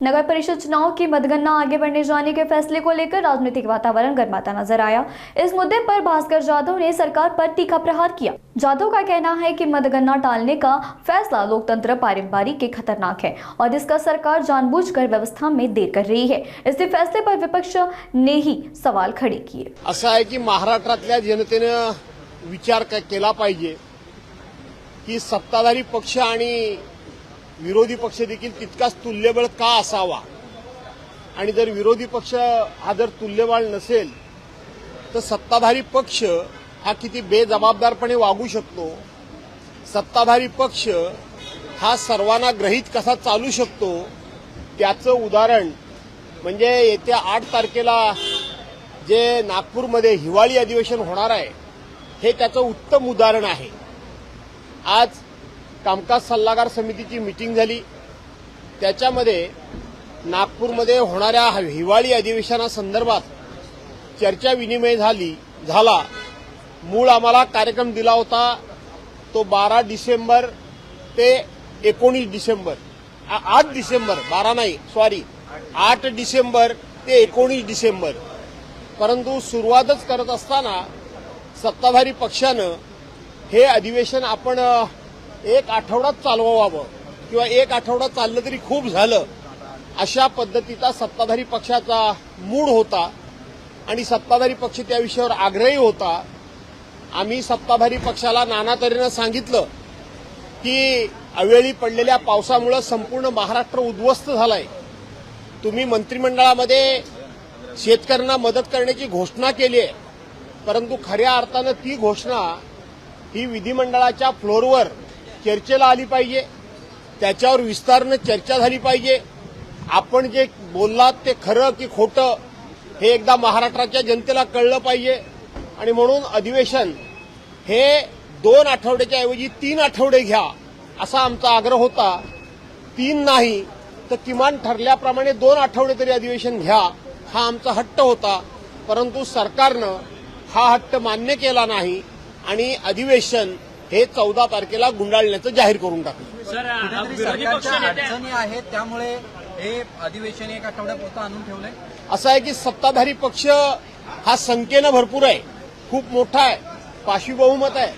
नगर परिषद चुनाव की मतगणना आगे बढ़ने जाने के फैसले को लेकर राजनीतिक वातावरण गर्माता नजर आया। इस मुद्दे पर भास्कर जाधव ने सरकार पर तीखा प्रहार किया। जाधव का कहना है कि मतगणना टालने का फैसला लोकतंत्र पारंपरिक के खतरनाक है और इसका सरकार जानबूझकर व्यवस्था में देर कर रही है। इस फैसले पर विपक्ष ने ही सवाल खड़े किए। असं आहे की महाराष्ट्रातल्या जनतेनं विचार केला पाहिजे की सत्ताधारी पक्ष आणि विरोधी पक्ष देखील तितकाच तुल्यबळ का असावा आणि जर विरोधी पक्ष हा जर तुल्यबळ नसेल तर सत्ताधारी पक्ष हा किती बेजबाबदारपणे वागू शकतो, सत्ताधारी पक्ष हा सर्वांना ग्रहित कसा चालू शकतो त्याचं उदाहरण म्हणजे येत्या 8 तारखेला जे नागपूरमध्ये हिवाळी अधिवेशन होणार आहे हे त्याचं उत्तम उदाहरण आहे। आज कामकाज सल्लागार समितीची मीटिंग झाली, त्याच्यामध्ये नागपूरमध्ये होणाऱ्या हिवाळी अधिवेशनासंदर्भात चर्चा विनिमय झाला। मूळ आम्हाला कार्यक्रम दिला होता तो 12 डिसेंबर ते 19 डिसेंबर 8 डिसेंबर 12 नाही 8 डिसेंबर ते 19 डिसेंबर, परंतु सुरुवातच करत असताना सत्ताधारी पक्षानं हे अधिवेशन आपण एक आठवडाच चालवावं किंवा एक आठवडा चाललं तरी खूप झालं अशा पद्धतीचा सत्ताधारी पक्षाचा मूड होता आणि सत्ताधारी पक्ष त्या विषयावर आग्रही होता। आम्ही सत्ताधारी पक्षाला नाना तऱ्हेनं सांगितलं की अवेळी पडलेल्या पावसामुळे संपूर्ण महाराष्ट्र उद्ध्वस्त झालाय। तुम्ही मंत्रिमंडळामध्ये शेतकऱ्यांना मदत करण्याची घोषणा केली आहे, परंतु खऱ्या अर्थानं ती घोषणा ही विधिमंडळाच्या फ्लोअरवर चर्चेला आली पाहिजे, त्याच्यावर विस्ताराने चर्चा झाली पाहिजे। आपण जे बोललात ते खरं की खोटं हे एकदा महाराष्ट्राच्या जनतेला कळलं पाहिजे आणि म्हणून अधिवेशन हे 2 आठवड्याच्या ऐवजी 3 आठवडे घ्या असा आमचा आग्रह होता। 3 नाही तर किमान ठरल्याप्रमाणे 2 आठवडे तरी अधिवेशन घ्या हा आमचा हट्ट होता, परंतु सरकारनं हा हट्ट मान्य केला नाही आणि अधिवेशन हे 14 तारखेला गुंडाळण्याचं जाहीर करून टाकलं। सरकारच्या अडचणी आहेत त्यामुळे हे अधिवेशन एक आठवड्यापुरतं आणून ठेवलंय। असं आहे की सत्ताधारी पक्ष हा संख्येनं भरपूर आहे, खूप मोठा आहे, पाशवी बहुमत आहे,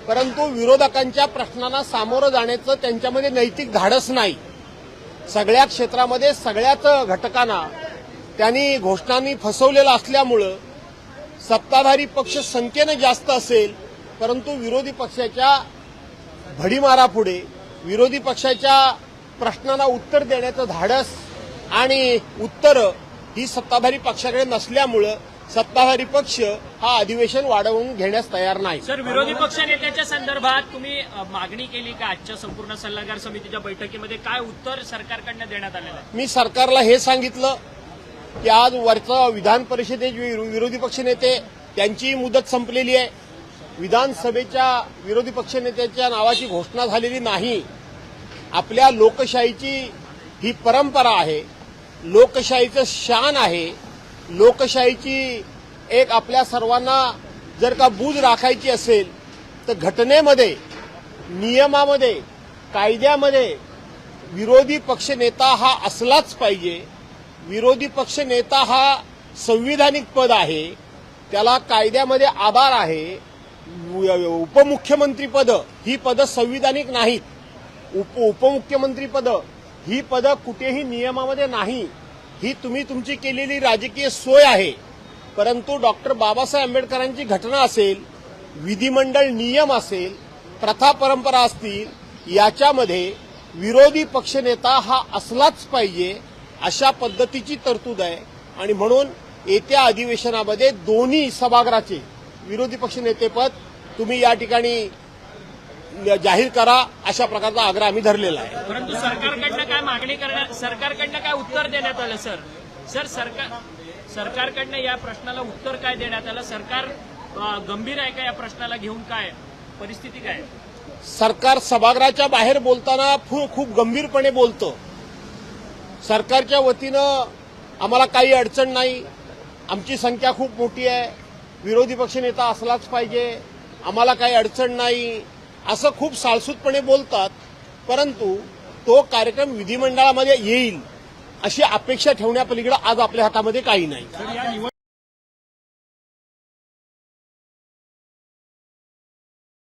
परंतु विरोधकांच्या प्रश्नांना सामोरं जाण्याचं त्यांच्यामध्ये नैतिक धाडस नाही। सगळ्या क्षेत्रामध्ये सगळ्याच घटकांना त्यांनी घोषणांनी फसवलेलं असल्यामुळं सत्ताधारी पक्ष संख्येनं जास्त असेल परंतु विरोधी पक्षाच्या भडीमारापुढे विरोधी पक्षाच्या प्रश्नांना उत्तर देण्याचं धाडस आणि उत्तर ही सत्ताधारी पक्षाकडे नसल्यामुळं सत्ताधारी पक्ष हा अधिवेशन वाढवून घेण्यास तयार नाही। सर, विरोधी पक्ष नेत्याच्या संदर्भात तुम्ही मागणी केली का आजच्या संपूर्ण सल्लागार समितीच्या बैठकीमध्ये? काय उत्तर सरकारकडनं देण्यात आलेलं आहे? मी सरकारला हे सांगितलं की आज वरचं विधान परिषदेचे विरोधी पक्ष नेते त्यांची मुदत संपलेली आहे, विधानसभेच्या विरोधी पक्षनेत्याच्या नावाची घोषणा झालेली नाही। आपल्या लोकशाहीची ही परंपरा आहे, लोकशाहीचं शान आहे, लोकशाहीची एक आपल्या सर्वांना जर का बूज राखायची असेल तर घटनेमध्ये, नियमामध्ये, कायद्यामध्ये विरोधी पक्षनेता हा असलाच पाहिजे। विरोधी पक्षनेता हा संविधानिक पद आहे, त्याला कायद्यामध्ये आधार आहे। उपमुख्यमंत्री पद ही पद संविधानिक नाहीत, उपमुख्यमंत्री पद ही पद कुठेही नियमामध्ये नाही, ही तुम्ही तुमची केलेली राजकीय सोय आहे। परंतु डॉक्टर बाबासाहेब आंबेडकरांची घटना असेल, विधिमंडळ नियम असेल, प्रथा परंपरा असतील, याच्यामध्ये विरोधी पक्षनेता हा असलाच पाहिजे अशा पद्धतीची तरतूद आहे आणि म्हणून येत्या अधिवेशनामध्ये दोन्ही सभागृहाचे विरोधी पक्षनेतेपद तुम्ही या ठिकाणी जाहीर करा अशा प्रकारचा आग्रह आम्ही धरलेला आहे। परंतु सरकारकडनं काय मागणी करणार, सरकारकडनं काय उत्तर देण्यात आलं? सरकारकडनं या प्रश्नाला उत्तर काय देण्यात आलं? सरकार गंभीर आहे का या प्रश्नाला घेऊन? काय परिस्थिती काय? सरकार सभागृहाच्या बाहेर बोलताना खूप गंभीरपणे बोलतं। सरकारच्या वतीनं आम्हाला काही अडचण नाही, आमची संख्या खूप मोठी आहे, विरोधी पक्षनेता असलाच पाहिजे, आम्हाला काही अडचण नाही असं खूप साळसूतपणे बोलतात, परंतु तो कार्यक्रम विधिमंडळामध्ये येईल अशी अपेक्षा ठेवण्यापलीकडे आज आपल्या हातामध्ये काही नाही.